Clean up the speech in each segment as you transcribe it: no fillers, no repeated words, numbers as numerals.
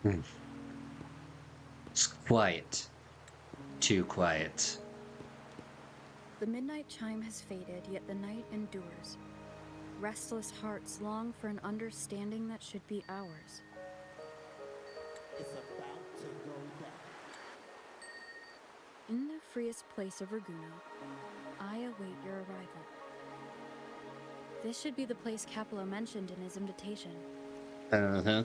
Hmm. It's quiet. Too quiet. The midnight chime has faded, yet the night endures. Restless hearts long for an understanding that should be ours. It's about to go down. In the freest place of Raguno, I await your arrival. This should be the place Capello mentioned in his invitation. Uh-huh.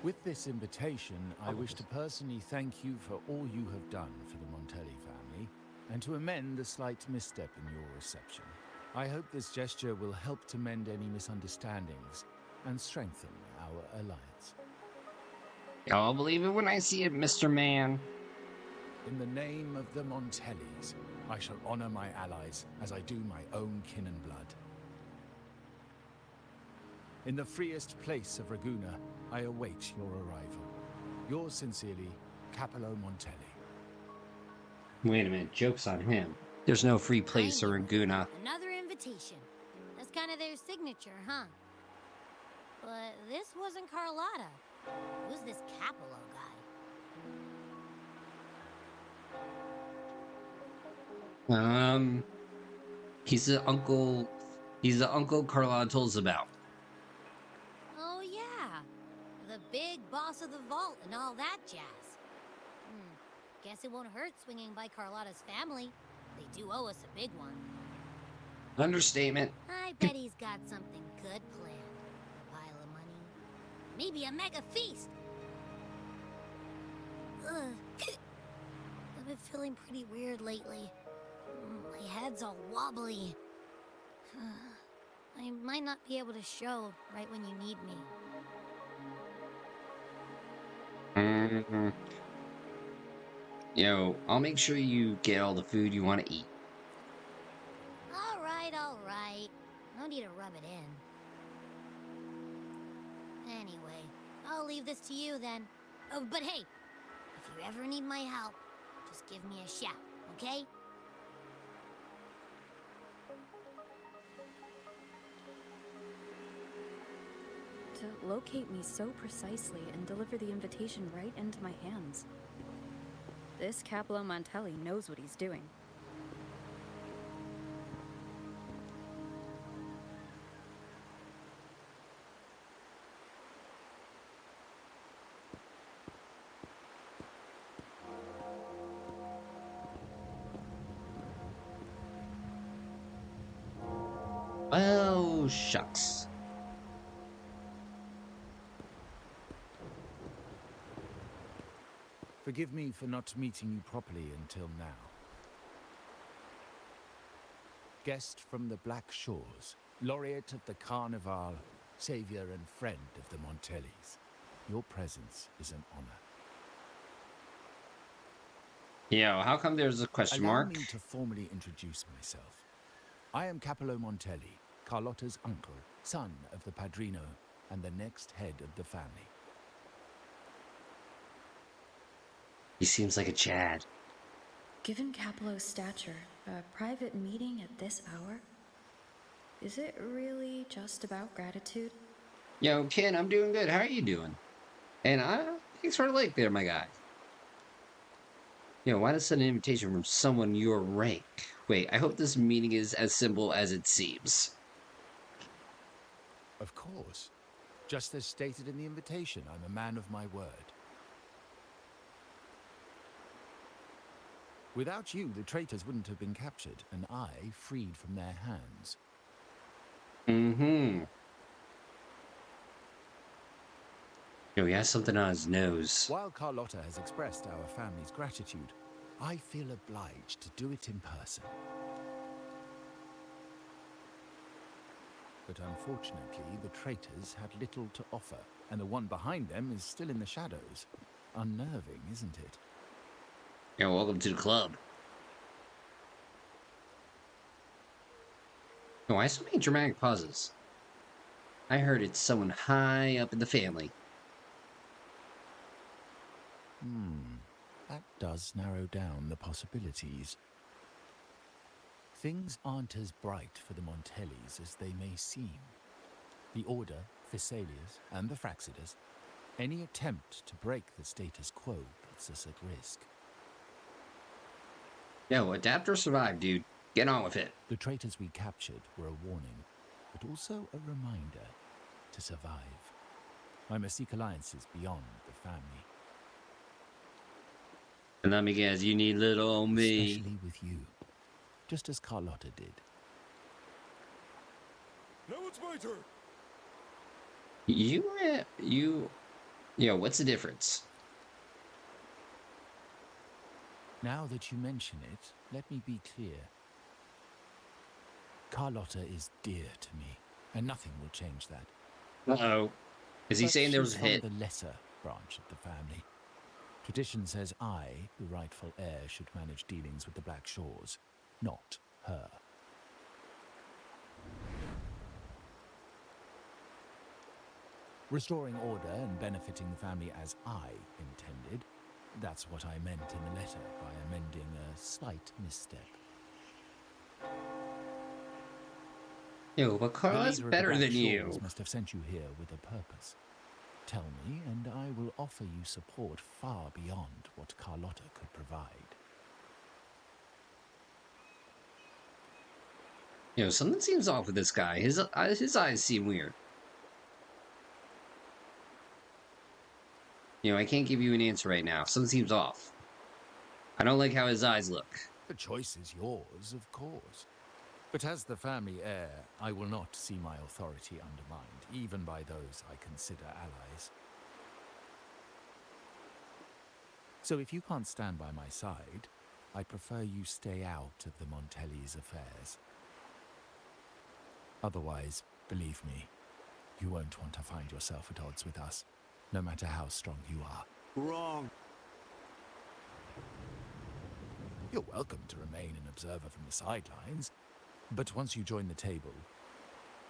With this invitation, I wish to personally thank you for all you have done for the Montelli family, and to amend the slight misstep in your reception. I hope this gesture will help to mend any misunderstandings and strengthen our alliance. I'll believe it when I see it, Mr. Man. In the name of the Montellis, I shall honor my allies as I do my own kin and blood. In the freest place of Raguno, I await your arrival. Yours sincerely, Capello Montelli. Wait a minute, joke's on him. There's no free I place knew or it. Guna. Another invitation. That's kind of their signature, huh? But this wasn't Carlotta. Who's this Capello guy? He's the uncle. He's the uncle Carlotta told us about. Oh, yeah. The big boss of the vault and all that jazz. Guess it won't hurt swinging by Carlotta's family. They do owe us a big one. Understatement. I bet he's got something good planned. A pile of money. Maybe a mega feast. Ugh. I've been feeling pretty weird lately. My head's all wobbly. I might not be able to show right when you need me. Yo, I'll make sure you get all the food you want to eat. All right, all right. No need to rub it in. Anyway, I'll leave this to you then. Oh, but hey, if you ever need my help, just give me a shout, okay? To locate me so precisely and deliver the invitation right into my hands. This Capello Montelli knows what he's doing. Oh, shucks. Forgive me for not meeting you properly until now. Guest from the Black Shores, laureate of the Carnival, savior and friend of the Montellis. Your presence is an honor. Yo, how come there's a question Allow mark? me to formally introduce myself. I am Capello Montelli, Carlotta's uncle, son of the Padrino, and the next head of the family. He seems like a Chad. Given Capello's stature, a private meeting at this hour? Is it really just about gratitude? Yo, Ken, I'm doing good. How are you doing? And thanks for the lake there, my guy. Why not send an invitation from someone your rank? Wait, I hope this meeting is as simple as it seems. Of course. Just as stated in the invitation, I'm a man of my word. Without you, the traitors wouldn't have been captured, and I freed from their hands. He has something on his nose. While Carlotta has expressed our family's gratitude, I feel obliged to do it in person. But unfortunately, the traitors had little to offer, and the one behind them is still in the shadows. Unnerving, isn't it? Yeah, welcome to the club. Why so many dramatic pauses? I heard it's someone high up in the family. That does narrow down the possibilities. Things aren't as bright for the Montellis as they may seem. The order, Thessalias, and the Fraxidas. Any attempt to break the status quo puts us at risk. Yo, adapt or survive, dude. Get on with it. The traitors we captured were a warning, but also a reminder to survive. I must seek alliances beyond the family. And let me guess, you need little old me. Especially with you, just as Carlotta did. Now it's my turn. Yo, what's the difference? Now that you mention it, let me be clear. Carlotta is dear to me, and nothing will change that. Uh-oh. Is he But saying there was she's a from hit? the lesser branch of the family. Tradition says I, the rightful heir, should manage dealings with the Black Shores, not her. Restoring order and benefiting the family as I intended, that's what I meant in the letter by amending a slight misstep. Yo, but The Carla's leader of the better Black than you. Shores must have sent you here with a purpose. Tell me, and I will offer you support far beyond what Carlotta could provide. Yo, something seems off with this guy. His eyes seem weird. I can't give you an answer right now. Something seems off. I don't like how his eyes look. The choice is yours, of course. But as the family heir, I will not see my authority undermined, even by those I consider allies. So if you can't stand by my side, I prefer you stay out of the Montelli's affairs. Otherwise, believe me, you won't want to find yourself at odds with us, no matter how strong you are. Wrong. You're welcome to remain an observer from the sidelines, but once you join the table,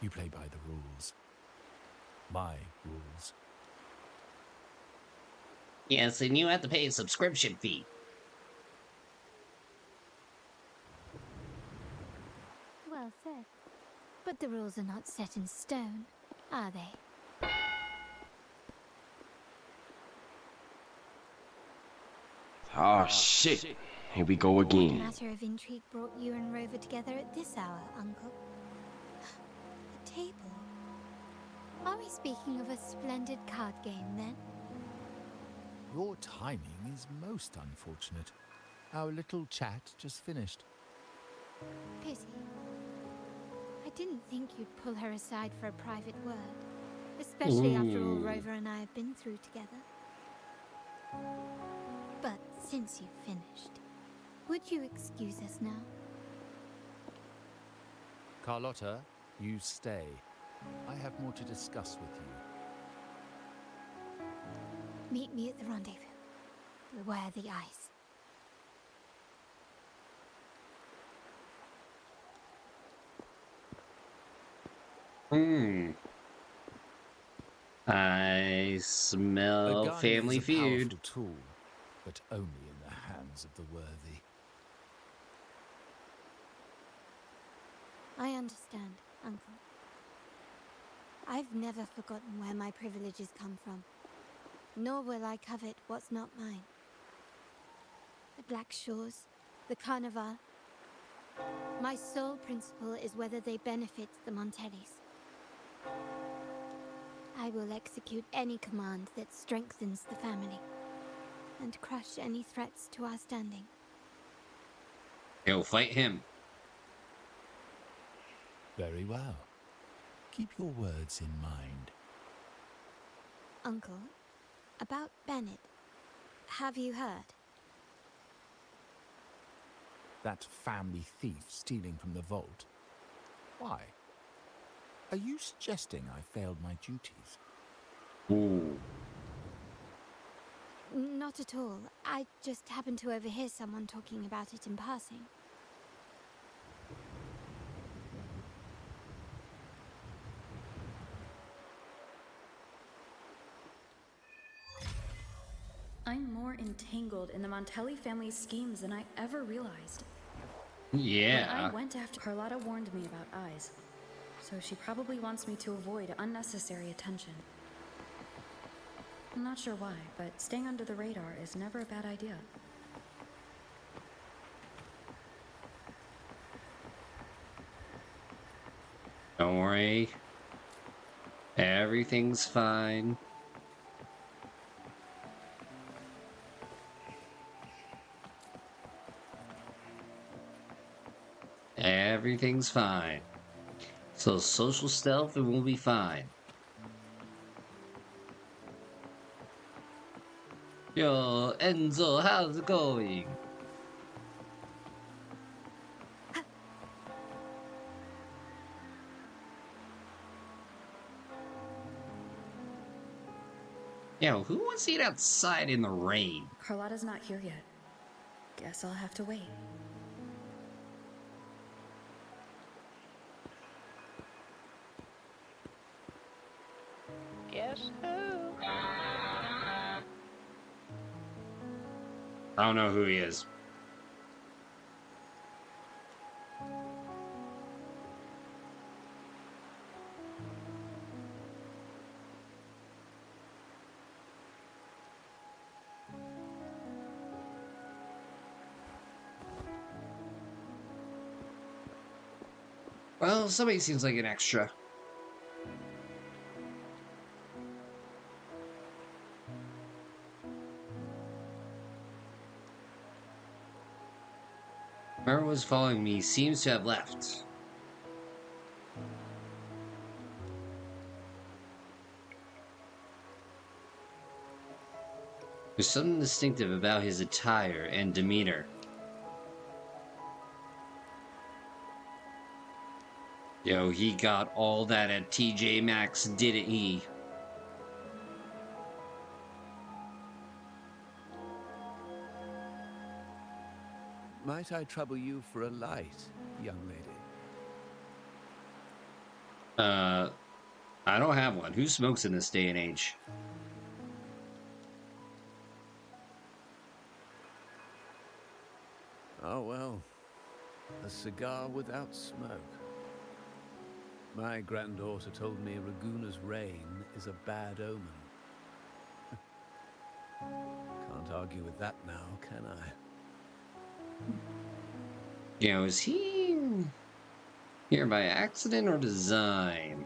you play by the rules. My rules. Yes, and you have to pay a subscription fee. Well said. But the rules are not set in stone, are they? Ah, shit. Here we go What again. matter of intrigue brought you and Rover together at this hour, Uncle? A table? Are we speaking of a splendid card game, then? Your timing is most unfortunate. Our little chat just finished. Pity. I didn't think you'd pull her aside for a private word, especially after all Rover and I have been through together. But since you've finished, would you excuse us now? Carlotta, you stay. I have more to discuss with you. Meet me at the rendezvous. Beware the ice. I smell A gun family is a feud. powerful tool, but only in the hands of the worthy. I understand, Uncle. I've never forgotten where my privileges come from, nor will I covet what's not mine. The Black Shores, the Carnival. My sole principle is whether they benefit the Montellis. I will execute any command that strengthens the family, and crush any threats to our standing. Yo, fight him. Very well. Keep your words in mind. Uncle, about Bennett, have you heard? That family thief stealing from the vault. Why? Are you suggesting I failed my duties? Ooh. Not at all. I just happened to overhear someone talking about it in passing. I'm more entangled in the Montelli family's schemes than I ever realized. When Yeah. I went after Carlotta warned me about eyes. so she probably wants me to avoid unnecessary attention. I'm not sure why, but staying under the radar is never a bad idea. Don't worry. Everything's fine. Everything's fine. So social stealth and we'll be fine. Yo, Enzo, how's it going? Yo, who wants to eat outside in the rain? Carlotta's not here yet. Guess I'll have to wait. Guess who? I don't know who he is. Well, somebody seems like an extra. Whoever was following me seems to have left. There's something distinctive about his attire and demeanor. Yo, he got all that at TJ Maxx, didn't he? Might I trouble you for a light, young lady? I don't have one. Who smokes in this day and age? Oh, well. A cigar without smoke. My granddaughter told me Raguna's rain is a bad omen. Can't argue with that now, can I? You know, is he here by accident or design?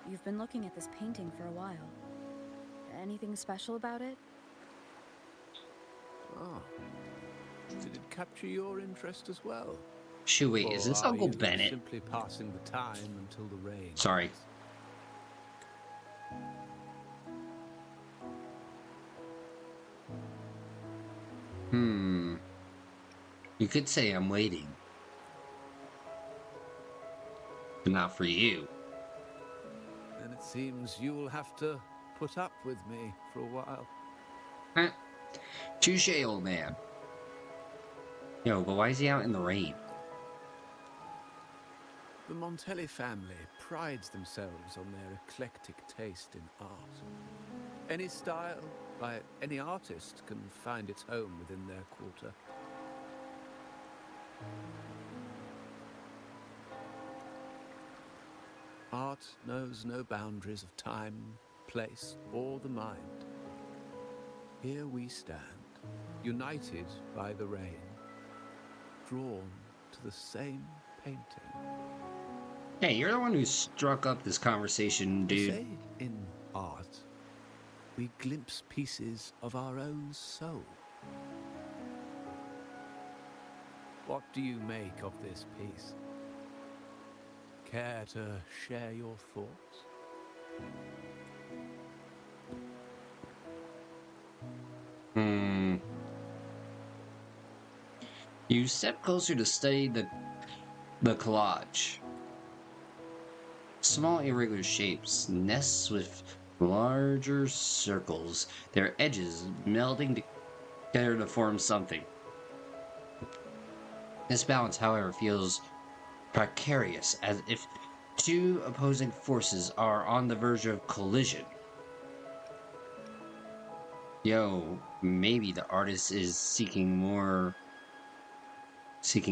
You've been looking at this painting for a while. Anything special about it? Oh. Did it capture your interest as well? Shoot, wait, is Or this are Uncle you Bennett? simply passing the time until the rain? Sorry. You could say I'm waiting. But not for you. Then it seems you will have to put up with me for a while. Huh? Touche, old man. Yo, but why is he out in the rain? The Montelli family prides themselves on their eclectic taste in art. Any style by any artist can find its home within their quarter. Art knows no boundaries of time, place, or the mind. Here we stand, united by the rain, drawn to the same painting. Hey, you're the one who struck up this conversation, They dude. say in art, we glimpse pieces of our own soul. What do you make of this piece? Care to share your thoughts? You step closer to study the collage. Small irregular shapes, nests with larger circles, their edges melding together to form something. This balance, however, feels precarious, as if two opposing forces are on the verge of collision. Yo, maybe the artist is seeking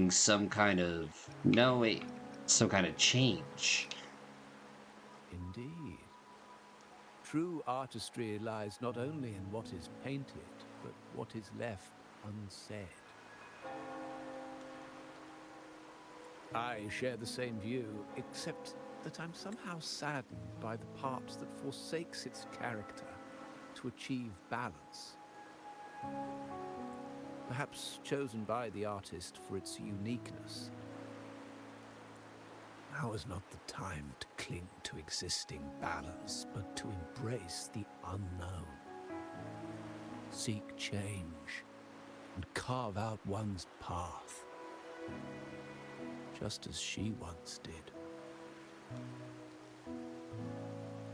some kind of... No, wait. some kind of change. Indeed. True artistry lies not only in what is painted, but what is left unsaid. I share the same view, except that I'm somehow saddened by the part that forsakes its character to achieve balance. Perhaps chosen by the artist for its uniqueness. Now is not the time to cling to existing balance, but to embrace the unknown. Seek change and carve out one's path, just as she once did.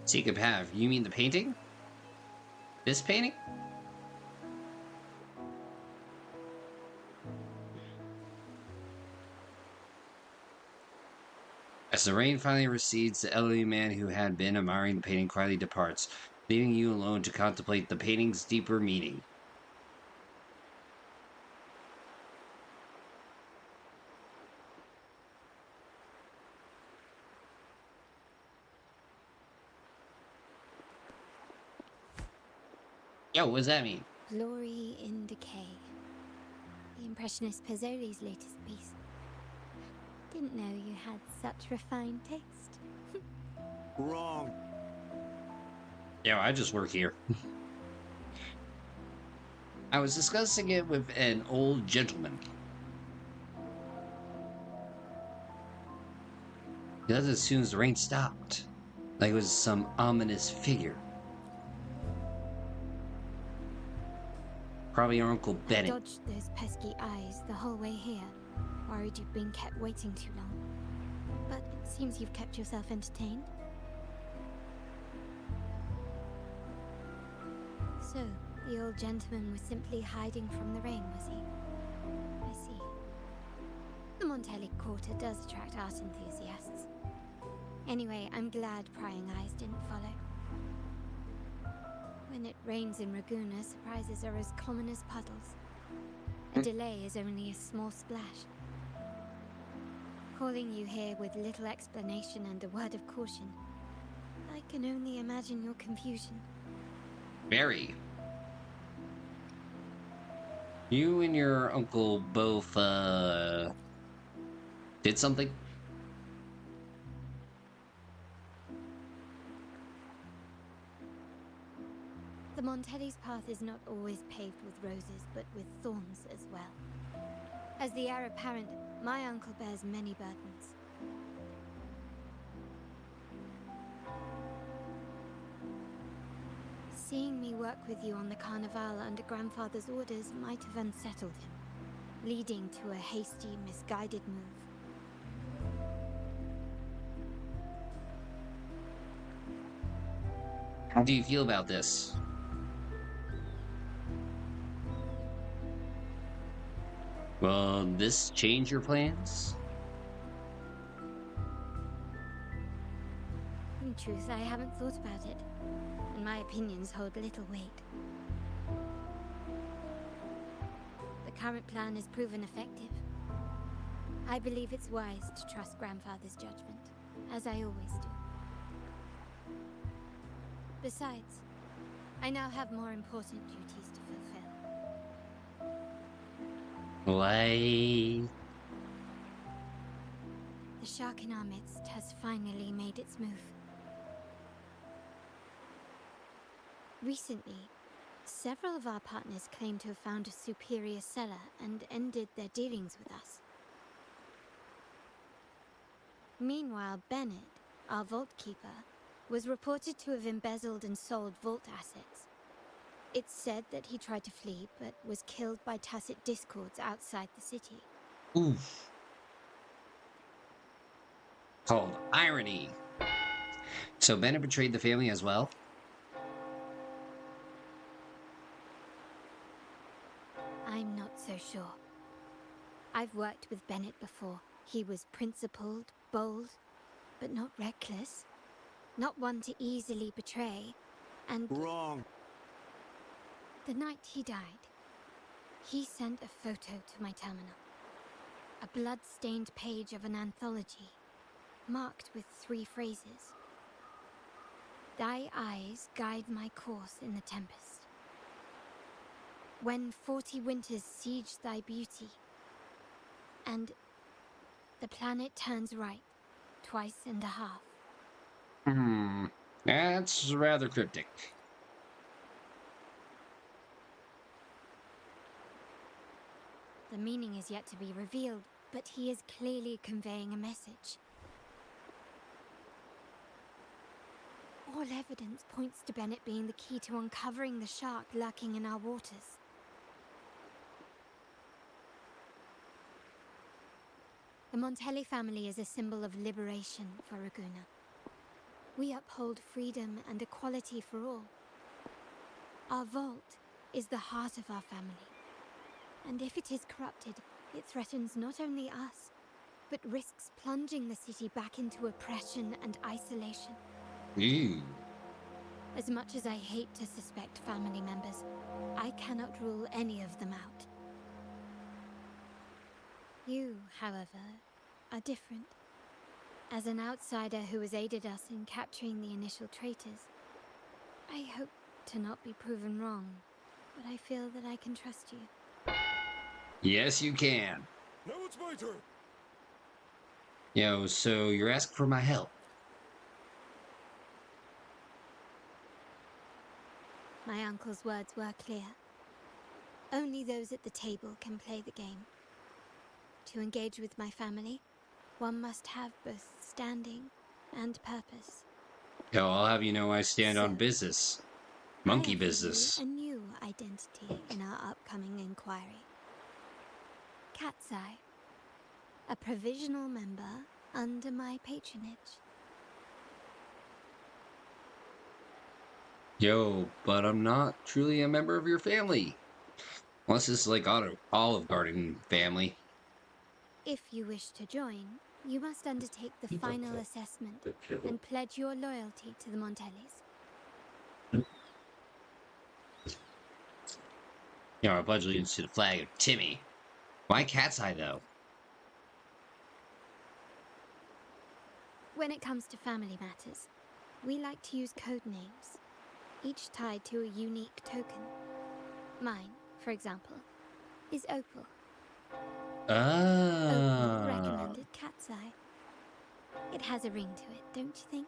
Seek a path. You mean the painting? This painting? As the rain finally recedes, the elderly man who had been admiring the painting quietly departs, leaving you alone to contemplate the painting's deeper meaning. Yo, what does that mean? Glory in Decay. The Impressionist Pizzoli's latest piece. Didn't know you had such refined taste. Wrong. Yo, I just work here. I was discussing it with an old gentleman. Just as soon as the rain stopped, like it was some ominous figure. Probably your Uncle I Bennett. dodged those pesky eyes the whole way here. Worried you'd been kept waiting too long. But it seems you've kept yourself entertained. So, the old gentleman was simply hiding from the rain, was he? I see. The Montelli Quarter does attract art enthusiasts. Anyway, I'm glad prying eyes didn't follow. When it rains in Ragusa, surprises are as common as puddles. A delay is only a small splash. Calling you here with little explanation and a word of caution. I can only imagine your confusion. Very. You and your uncle both, did something? The Montelli's path is not always paved with roses, but with thorns as well. As the heir apparent, my uncle bears many burdens. Seeing me work with you on the Carnival under grandfather's orders might have unsettled him, leading to a hasty, misguided move. How do you feel about this? Will this change your plans? In truth, I haven't thought about it, and my opinions hold little weight. The current plan has proven effective. I believe it's wise to trust grandfather's judgment, as I always do. Besides, I now have more important duties to fulfill. Like... The shark in our midst has finally made its move. Recently, several of our partners claim to have found a superior cellar and ended their dealings with us. Meanwhile, Bennett, our vault keeper, was reported to have embezzled and sold vault assets. It's said that he tried to flee, but was killed by tacit discords outside the city. Oof. Called irony. So Bennett betrayed the family as well? I'm not so sure. I've worked with Bennett before. He was principled, bold, but not reckless. Not one to easily betray. And Wrong. the night he died, he sent a photo to my terminal. A blood-stained page of an anthology marked with 3 phrases. Thy eyes guide my course in the tempest. When 40 winters siege thy beauty, and the planet turns right, twice and a half. That's rather cryptic. The meaning is yet to be revealed, but he is clearly conveying a message. All evidence points to Bennett being the key to uncovering the shark lurking in our waters. The Montelli family is a symbol of liberation for Raguna. We uphold freedom and equality for all. Our vault is the heart of our family. And if it is corrupted, it threatens not only us, but risks plunging the city back into oppression and isolation. Ew. As much as I hate to suspect family members, I cannot rule any of them out. You, however, are different. As an outsider who has aided us in capturing the initial traitors, I hope to not be proven wrong, but I feel that I can trust you. Yes, you can. Now it's my turn. Yo, so you're asking for my help. My uncle's words were clear. Only those at the table can play the game. To engage with my family, one must have both standing and purpose. Yo, I'll have you know I stand on So, business. I Monkey offer you business. a new identity in our upcoming inquiry. Cat's Eye, a provisional member under my patronage. Yo, but I'm not truly a member of your family. Unless it's like Olive Garden family. If you wish to join, you must undertake the final assessment and pledge your loyalty to the Montellis. You know, I pledge allegiance to the flag of Timmy. Why Cat's Eye, though? When it comes to family matters, we like to use code names, each tied to a unique token. Mine, for example, is Opal. Opal recommended Cat's Eye. It has a ring to it, don't you think?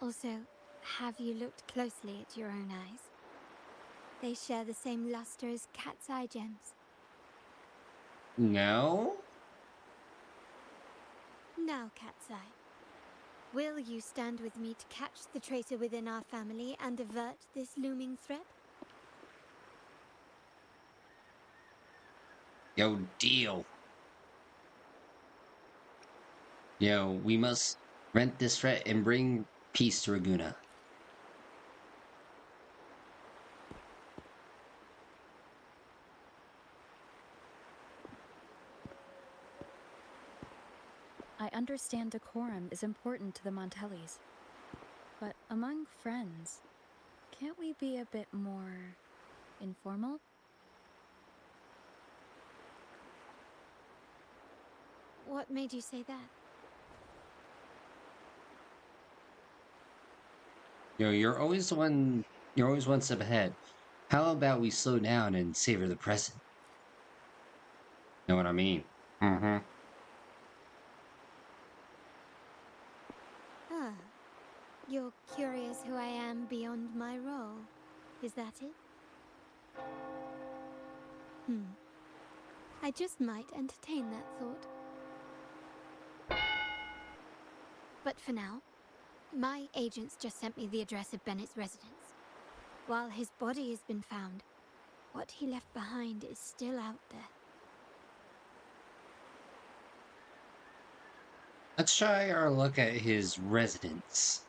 Also, have you looked closely at your own eyes? They share the same luster as Cat's Eye gems. No? Now, Cat's Eye, will you stand with me to catch the traitor within our family and avert this looming threat? Yo, deal. Yo, we must rent this threat and bring peace to Raguna. I understand decorum is important to the Montellis, but among friends, can't we be a bit more informal? What made you say that? Yo, you're always one step ahead. How about we slow down and savor the present? Know what I mean? Mm-hmm. Ah, you're curious who I am beyond my role. Is that it? I just might entertain that thought. But for now, my agents just sent me the address of Bennett's residence. While his body has been found, what he left behind is still out there. Let's try our luck at his residence.